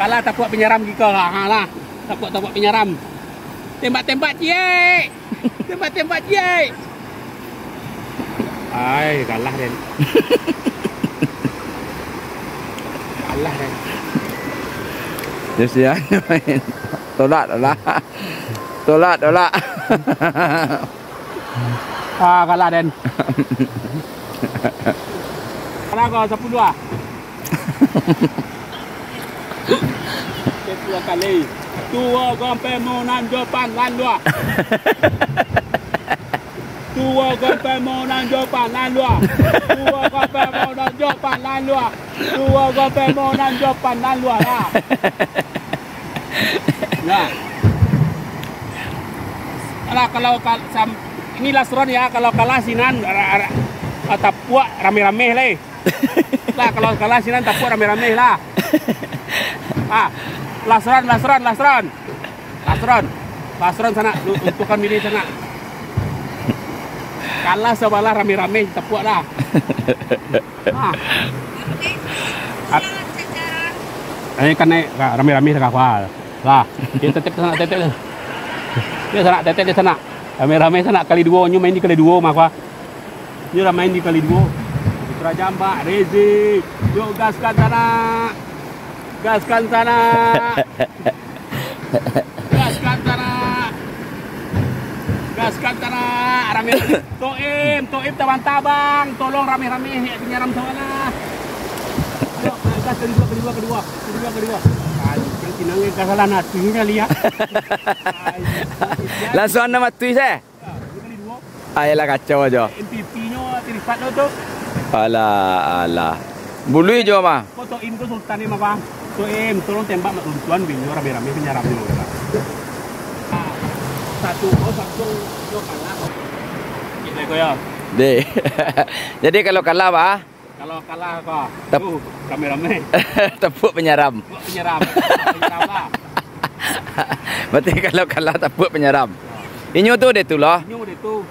Kalah tapuak penyeram kita lah. Tapuak penyeram. Tembak-tembak cie. Tembak-tembak cie. Ay, kalah Den. Kalah Den. Terus ya main. Tolak. Kalah Den. Kalah kau 10 ah. Kedua kali. Tua gompe monan jopan lan dua. Tua gompe monan jopan lan dua. Tua gompe monan jopan lan dua. Tua gompe monan jopan lan dua lah. Nah. Kalau inilah seruan ya, kalau kalah sinan tapuak rame-rame lah. Lah kalau kalah sinan tapuak rame-rame lah. Lasron sana, untukkan ini sana. Kalah sebelah rame-rame tapuak lah. Ini kan rame-rame tak apa. Lah, dia tetep sana tetep. Dia sana tetep di sana. Rame-rame sana kali 2, nyu main di kali 2 maka. Dia main di kali 2. Putra Jambak, Rezi, yuk gaskan sana. Gaskan sana. Gaskan sana. Rame Toim tabang-tabang, tolong rame-rame penyeram sawalah. Yuk, gas kedua. Yang tinangnya kesalahan hatinya lihat. Langsung nama tuis Ayolah kacau aja. MPP-nya Tirifat tu. Alah. Bului je mah. Foto im tu Sultan ni mah bang. Toim, tolong tembak mak tuan binyo rame-rame penyeram ni lah. Satu kalah. Gitu ko ya. Deh. Jadi kalau kalah bah? Kalau kalah kau. Rame-rame. Tepuk penyeram. Penyeram lah. Berarti kalau kalah tepuk penyeram. Inyo tu dia tu lah. Inyo dia tu.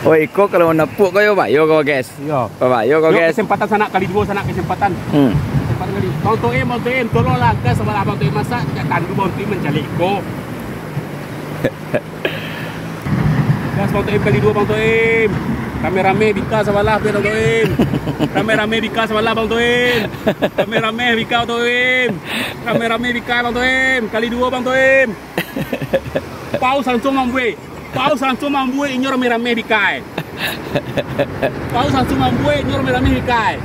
Oh, ikut kalau nepuk kau yo pak, yo kau guys. Yo. Bapak, yo kau guys. Kesempatan sana kali 2 sana kesempatan. Kesempatan kali. Bang Toim, tolonglah ke sebelah Bang Toim masak, jangan Bang Toim mencari ko. Gas Bang Toim kali 2 Bang Toim. Rame-rame bika sebelah Bang Toim. Rame-rame bika sebelah Bang Toim. Rame-rame bika Bang Toim. Rame-rame bika Bang Toim. Kali 2 Bang Toim. Paus langsung mambuai inyo rame-rame bikai. Paus langsung mambuai inyo rame-rame bikai.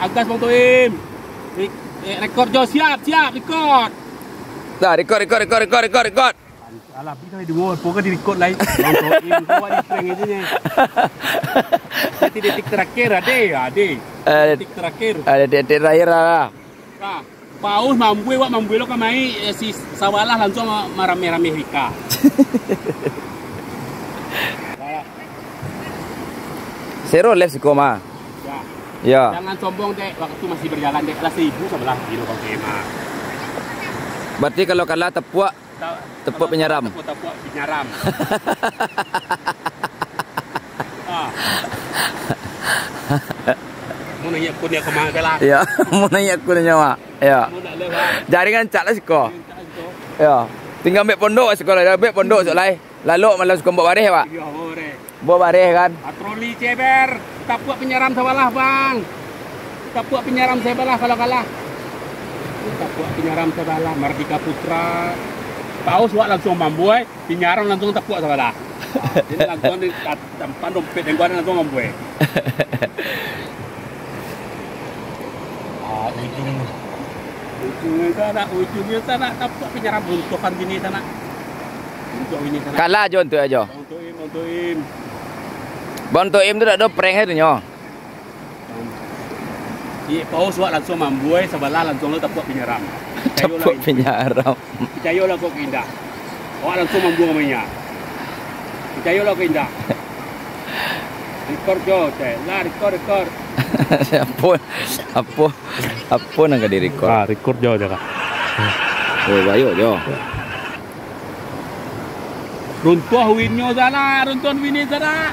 Agas Bang Toim. Rekod jo siap rekod. Dah rekod. Alah, bisa di wall, pokoknya di record lain. Bang Toim bawa di prank aja ni. Jadi detik terakhir ade. Detik terakhir. Ada detik terakhir lah. Nah, Paus mambuai lo kamai si sawalah langsung marame-rame hika. Zero left koma. Ya. Jangan sombong dek, waktu masih berjalan dek. Lah 1000 sebelah kilo Bang Toim. Berarti kalau kalah tepuk penyeram. Tepuk penyeram. Mau nanya aku dia kemana lah? Ya, mau nanya aku mak. Ya. Jaringan cak lah siko. Ya. Tinggal ambil pondok sekolah, ambil pondok sekolah. Lalu malam suka bawa baris pak. Ya boleh. Bawa baris kan. Patroli ceber, tapuak penyeram sebelah bang. Tapuak penyeram sebelah kalau kalah. Tapuak penyeram sebelah Mardika Putra. Paus wak langsung mambuai, penyeram langsung tapuak sebelah. Jadi langsung di tempat dompet yang gua langsung mambuai. Ujungnya sana tapuak penyeram runtuhkan gini sana. Kalah John tu aja. Bang Toim tu tak ada prank tu nyo. Paus wak langsung mambuai sebelah langsung lo tapuak penyeram. Tapuak penyeram. Percayalah kau indah. Wak langsung mambuai namanya. Percayalah kau indah. Rekod jo, lah rekod. Apa nak di record? Rekod jo jaga. Oh, bayo jo. Runtuh winnya sana, runtuh wini sana.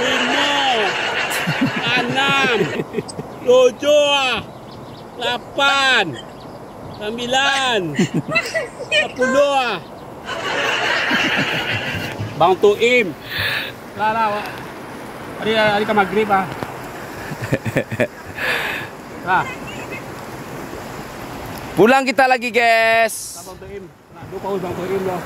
5, 6, 7, 8, 9, 10. Bang Tuim. Lah. Hari ka maghrib ah. Lah. Pulang kita lagi, guys. Bang Tuim. Nah, 2 paus Bang Tuim loh.